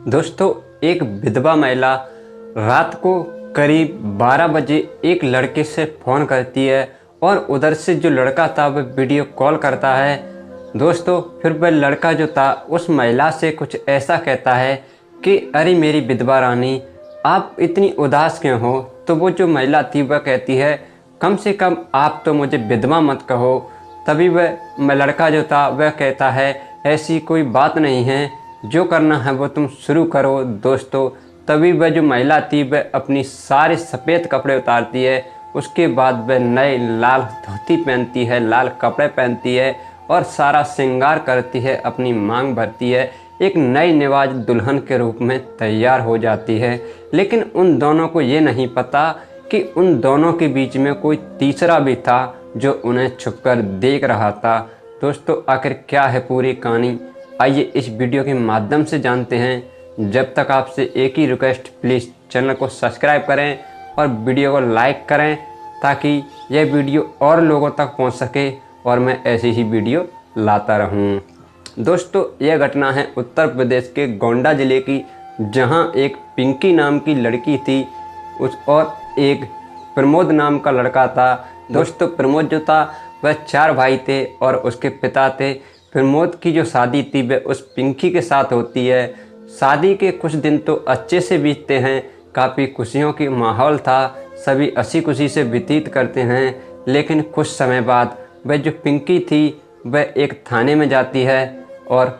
दोस्तों, एक विधवा महिला रात को करीब 12 बजे एक लड़के से फ़ोन करती है और उधर से जो लड़का था वह वीडियो कॉल करता है। दोस्तों, फिर वह लड़का जो था उस महिला से कुछ ऐसा कहता है कि अरे मेरी विधवा रानी, आप इतनी उदास क्यों हो। तो वो जो महिला थी वह कहती है कम से कम आप तो मुझे विधवा मत कहो। तभी वह लड़का जो था वह कहता है ऐसी कोई बात नहीं है, जो करना है वो तुम शुरू करो। दोस्तों, तभी वह जो महिला थी वह अपनी सारे सफ़ेद कपड़े उतारती है। उसके बाद वह नए लाल धोती पहनती है, लाल कपड़े पहनती है और सारा श्रृंगार करती है, अपनी मांग भरती है, एक नई निवाज दुल्हन के रूप में तैयार हो जाती है। लेकिन उन दोनों को ये नहीं पता कि उन दोनों के बीच में कोई तीसरा भी था जो उन्हें छुपकर देख रहा था। दोस्तों, आखिर क्या है पूरी कहानी, आइए इस वीडियो के माध्यम से जानते हैं। जब तक आपसे एक ही रिक्वेस्ट, प्लीज़ चैनल को सब्सक्राइब करें और वीडियो को लाइक करें ताकि यह वीडियो और लोगों तक पहुंच सके और मैं ऐसी ही वीडियो लाता रहूं। दोस्तों, यह घटना है उत्तर प्रदेश के गोंडा ज़िले की, जहां एक पिंकी नाम की लड़की थी और एक प्रमोद नाम का लड़का था। दोस्तों, प्रमोद जो था वह 4 भाई थे और उसके पिता थे। प्रमोद की जो शादी थी वह उस पिंकी के साथ होती है। शादी के कुछ दिन तो अच्छे से बीतते हैं, काफ़ी खुशियों की माहौल था, सभी हंसी खुशी से व्यतीत करते हैं। लेकिन कुछ समय बाद वह जो पिंकी थी वह एक थाने में जाती है और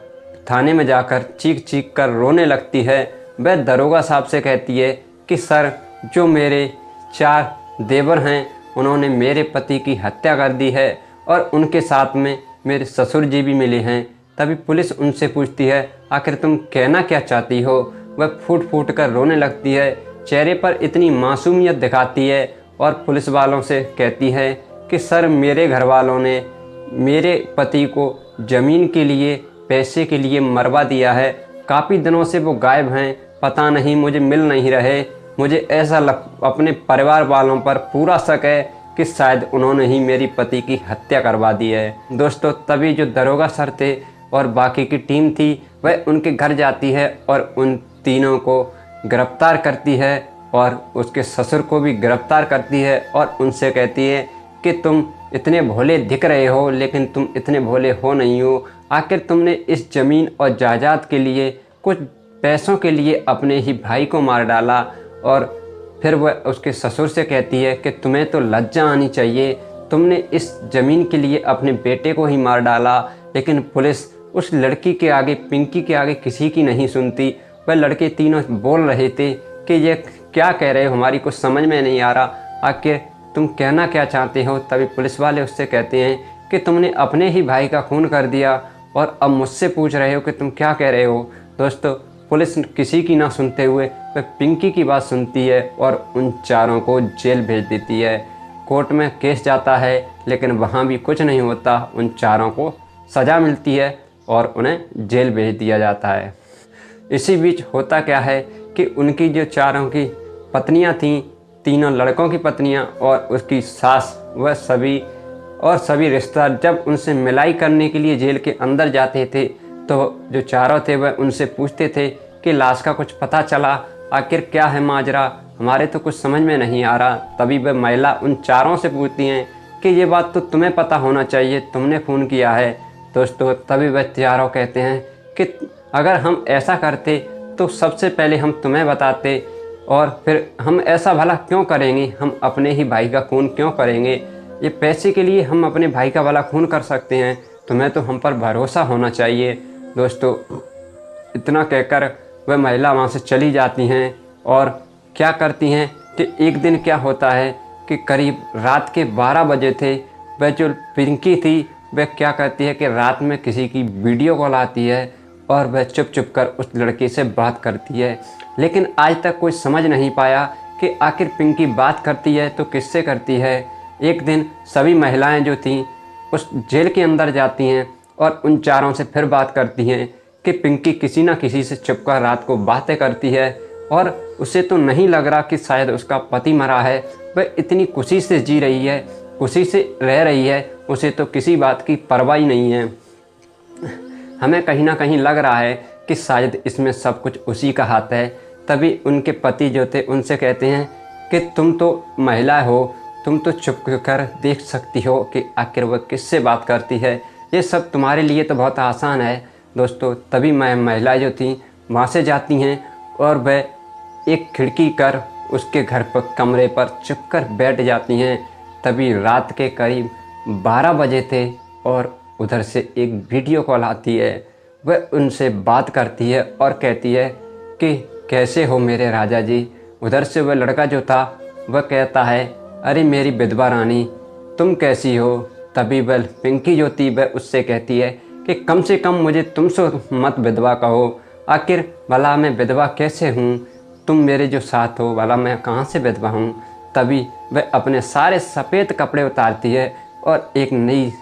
थाने में जाकर चीख चीख कर रोने लगती है। वह दरोगा साहब से कहती है कि सर, जो मेरे 4 देवर हैं उन्होंने मेरे पति की हत्या कर दी है और उनके साथ में मेरे ससुर जी भी मिले हैं। तभी पुलिस उनसे पूछती है आखिर तुम कहना क्या चाहती हो। वह फूट फूट कर रोने लगती है, चेहरे पर इतनी मासूमियत दिखाती है और पुलिस वालों से कहती है कि सर, मेरे घर वालों ने मेरे पति को ज़मीन के लिए, पैसे के लिए मरवा दिया है। काफ़ी दिनों से वो गायब हैं, पता नहीं मुझे मिल नहीं रहे। मुझे ऐसा अपने परिवार वालों पर पूरा शक है कि शायद उन्होंने ही मेरी पति की हत्या करवा दी है। दोस्तों, तभी जो दरोगा सर थे और बाकी की टीम थी वह उनके घर जाती है और उन तीनों को गिरफ्तार करती है और उसके ससुर को भी गिरफ्तार करती है और उनसे कहती है कि तुम इतने भोले दिख रहे हो लेकिन तुम इतने भोले हो नहीं हो। आखिर तुमने इस ज़मीन और जायदाद के लिए, कुछ पैसों के लिए अपने ही भाई को मार डाला। और फिर वह उसके ससुर से कहती है कि तुम्हें तो लज्जा आनी चाहिए, तुमने इस ज़मीन के लिए अपने बेटे को ही मार डाला। लेकिन पुलिस उस लड़की के आगे, पिंकी के आगे किसी की नहीं सुनती। वह लड़के तीनों बोल रहे थे कि ये क्या कह रहे हो, हमारी कुछ समझ में नहीं आ रहा, आखिर तुम कहना क्या चाहते हो। तभी पुलिस वाले उससे कहते हैं कि तुमने अपने ही भाई का खून कर दिया और अब मुझसे पूछ रहे हो कि तुम क्या कह रहे हो। दोस्तों, पुलिस किसी की ना सुनते हुए वह पिंकी की बात सुनती है और उन चारों को जेल भेज देती है। कोर्ट में केस जाता है लेकिन वहाँ भी कुछ नहीं होता, उन चारों को सज़ा मिलती है और उन्हें जेल भेज दिया जाता है। इसी बीच होता क्या है कि उनकी जो चारों की पत्नियाँ थीं, तीनों लड़कों की पत्नियाँ और उसकी सास, वह सभी रिश्तेदार जब उनसे मिलाई करने के लिए जेल के अंदर जाते थे तो जो चारों थे वह उनसे पूछते थे कि लाश का कुछ पता चला, आखिर क्या है माजरा, हमारे तो कुछ समझ में नहीं आ रहा। तभी वह महिला उन चारों से पूछती हैं कि ये बात तो तुम्हें पता होना चाहिए, तुमने खून किया है। दोस्तों, तभी वह चारों कहते हैं कि अगर हम ऐसा करते तो सबसे पहले हम तुम्हें बताते और फिर हम ऐसा भला क्यों करेंगे, हम अपने ही भाई का खून क्यों करेंगे। ये पैसे के लिए हम अपने भाई का भला खून कर सकते हैं, तुम्हें तो हम पर भरोसा होना चाहिए। दोस्तों, इतना कहकर वह महिला वहाँ से चली जाती हैं और क्या करती हैं कि एक दिन क्या होता है कि करीब रात के 12 बजे थे। वह जो पिंकी थी वह क्या करती है कि रात में किसी की वीडियो कॉल आती है और वह चुप चुप कर उस लड़के से बात करती है। लेकिन आज तक कोई समझ नहीं पाया कि आखिर पिंकी बात करती है तो किससे करती है। एक दिन सभी महिलाएं जो थीं उस जेल के अंदर जाती हैं और उन चारों से फिर बात करती हैं कि पिंकी किसी न किसी से छुपकर रात को बातें करती है और उसे तो नहीं लग रहा कि शायद उसका पति मरा है। वह इतनी खुशी से जी रही है, खुशी से रह रही है, उसे तो किसी बात की परवाह ही नहीं है। हमें कहीं ना कहीं लग रहा है कि शायद इसमें सब कुछ उसी का हाथ है। तभी उनके पति जो थे उनसे कहते हैं कि तुम तो महिला हो, तुम तो चुप कर देख सकती हो कि आखिर वह किससे बात करती है, ये सब तुम्हारे लिए तो बहुत आसान है। दोस्तों तभी महिला जो थी वहाँ से जाती हैं और वह एक खिड़की कर उसके घर पर कमरे पर चुप कर बैठ जाती हैं। तभी रात के करीब 12 बजे थे और उधर से एक वीडियो कॉल आती है। वह उनसे बात करती है और कहती है कि कैसे हो मेरे राजा जी। उधर से वह लड़का जो था वह कहता है, अरे मेरी विधवा रानी तुम कैसी हो। तभी वह पिंकी जो थी वह उससे कहती है कि कम से कम मुझे तुमसे मत विधवा कहो, आखिर भला मैं विधवा कैसे हूँ, तुम मेरे जो साथ हो भला मैं कहाँ से विधवा हूँ। तभी वह अपने सारे सफ़ेद कपड़े उतारती है और एक नई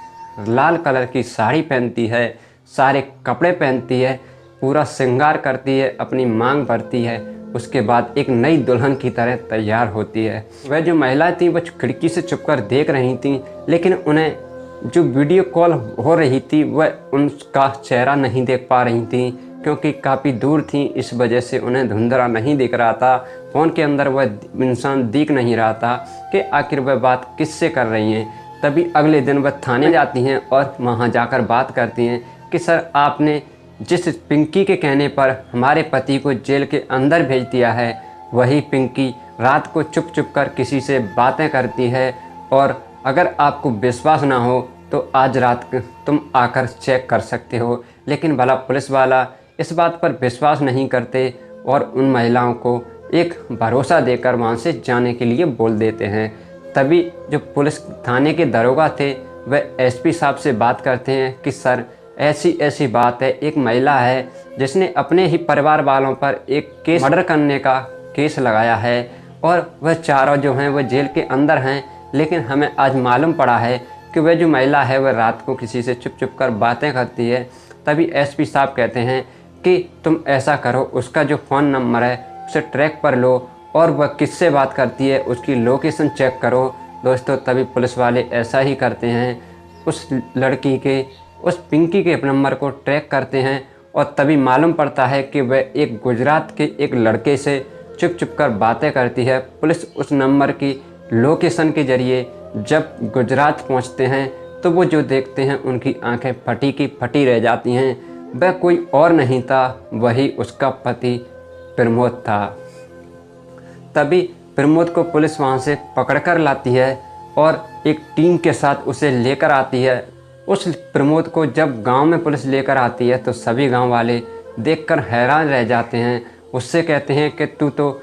लाल कलर की साड़ी पहनती है, सारे कपड़े पहनती है, पूरा श्रृंगार करती है, अपनी मांग भरती है। उसके बाद एक नई दुल्हन की तरह तैयार होती है। वह जो महिलाएं थीं वह खिड़की से छुपकर देख रही थीं, लेकिन उन्हें जो वीडियो कॉल हो रही थी वह उनका चेहरा नहीं देख पा रही थीं, क्योंकि काफ़ी दूर थीं। इस वजह से उन्हें धुंधला नहीं दिख रहा था। फ़ोन के अंदर वह इंसान दिख नहीं रहा था कि आखिर वह बात किससे कर रही हैं। तभी अगले दिन वह थाने जाती हैं और वहाँ जाकर बात करती हैं कि सर आपने जिस पिंकी के कहने पर हमारे पति को जेल के अंदर भेज दिया है, वही पिंकी रात को चुप चुप कर किसी से बातें करती है। और अगर आपको विश्वास ना हो तो आज रात तुम आकर चेक कर सकते हो। लेकिन भला पुलिस वाला इस बात पर विश्वास नहीं करते और उन महिलाओं को एक भरोसा देकर वहाँ से जाने के लिए बोल देते हैं। तभी जो पुलिस थाने के दरोगा थे वह एसपी साहब से बात करते हैं कि सर ऐसी ऐसी बात है, एक महिला है जिसने अपने ही परिवार वालों पर एक केस मर्डर करने का केस लगाया है और वह चारों जो हैं वह जेल के अंदर हैं। लेकिन हमें आज मालूम पड़ा है कि वह जो महिला है वह रात को किसी से चुप चुप कर बातें करती है। तभी एसपी साहब कहते हैं कि तुम ऐसा करो, उसका जो फ़ोन नंबर है उसे ट्रैक पर लो और वह किससे बात करती है उसकी लोकेशन चेक करो। दोस्तों तभी पुलिस वाले ऐसा ही करते हैं, उस लड़की के उस पिंकी के नंबर को ट्रैक करते हैं और तभी मालूम पड़ता है कि वह एक गुजरात के एक लड़के से चुप चुप कर बातें करती है। पुलिस उस नंबर की लोकेशन के ज़रिए जब गुजरात पहुंचते हैं तो वो जो देखते हैं उनकी आंखें फटी की फटी रह जाती हैं। वह कोई और नहीं था, वही उसका पति प्रमोद था। तभी प्रमोद को पुलिस वहाँ से पकड़ कर लाती है और एक टीम के साथ उसे लेकर आती है। उस प्रमोद को जब गांव में पुलिस लेकर आती है तो सभी गांव वाले देखकर हैरान रह जाते हैं। उससे कहते हैं कि तू तो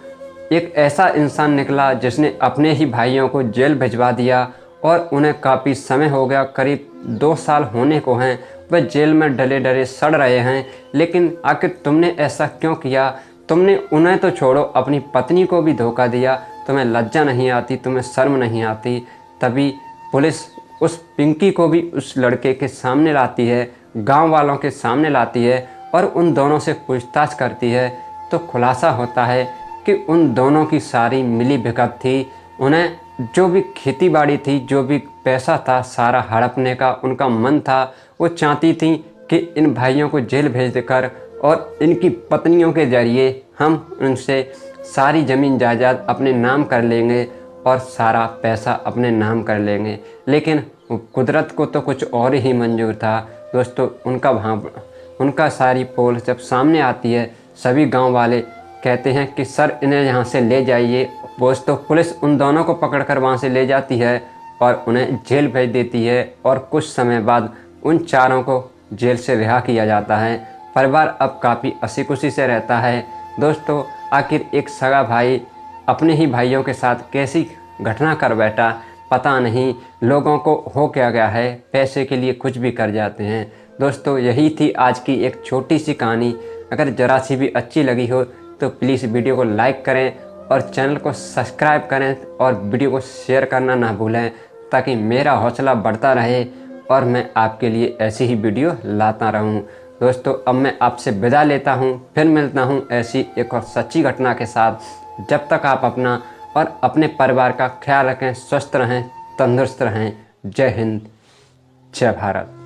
एक ऐसा इंसान निकला जिसने अपने ही भाइयों को जेल भिजवा दिया और उन्हें काफ़ी समय हो गया, करीब 2 साल होने को हैं, वह जेल में डले डरे सड़ रहे हैं। लेकिन आखिर तुमने ऐसा क्यों किया? तुमने उन्हें तो छोड़ो, अपनी पत्नी को भी धोखा दिया। तुम्हें लज्जा नहीं आती, तुम्हें शर्म नहीं आती। तभी पुलिस उस पिंकी को भी उस लड़के के सामने लाती है, गांव वालों के सामने लाती है और उन दोनों से पूछताछ करती है। तो खुलासा होता है कि उन दोनों की सारी मिली भगत थी। उन्हें जो भी खेती बाड़ी थी, जो भी पैसा था, सारा हड़पने का उनका मन था। वो चाहती थी कि इन भाइयों को जेल भेज देकर और इनकी पत्नियों के ज़रिए हम उनसे सारी ज़मीन जायदाद अपने नाम कर लेंगे और सारा पैसा अपने नाम कर लेंगे। लेकिन कुदरत को तो कुछ और ही मंजूर था। दोस्तों उनका सारी पोल जब सामने आती है, सभी गांव वाले कहते हैं कि सर इन्हें यहाँ से ले जाइए। दोस्तों पुलिस उन दोनों को पकड़कर वहाँ से ले जाती है और उन्हें जेल भेज देती है और कुछ समय बाद उन चारों को जेल से रिहा किया जाता है। परिवार अब काफ़ी हंसी खुशी से रहता है। दोस्तों आखिर एक सगा भाई अपने ही भाइयों के साथ कैसी घटना कर बैठा, पता नहीं लोगों को हो क्या गया है, पैसे के लिए कुछ भी कर जाते हैं। दोस्तों यही थी आज की एक छोटी सी कहानी। अगर ज़रा सी भी अच्छी लगी हो तो प्लीज़ वीडियो को लाइक करें और चैनल को सब्सक्राइब करें और वीडियो को शेयर करना ना भूलें, ताकि मेरा हौसला बढ़ता रहे और मैं आपके लिए ऐसी ही वीडियो लाता रहूं। दोस्तों अब मैं आपसे विदा लेता हूं, फिर मिलता हूं ऐसी एक और सच्ची घटना के साथ। जब तक आप अपना और अपने परिवार का ख्याल रखें, स्वस्थ रहें, तंदुरुस्त रहें। जय हिंद, जय भारत।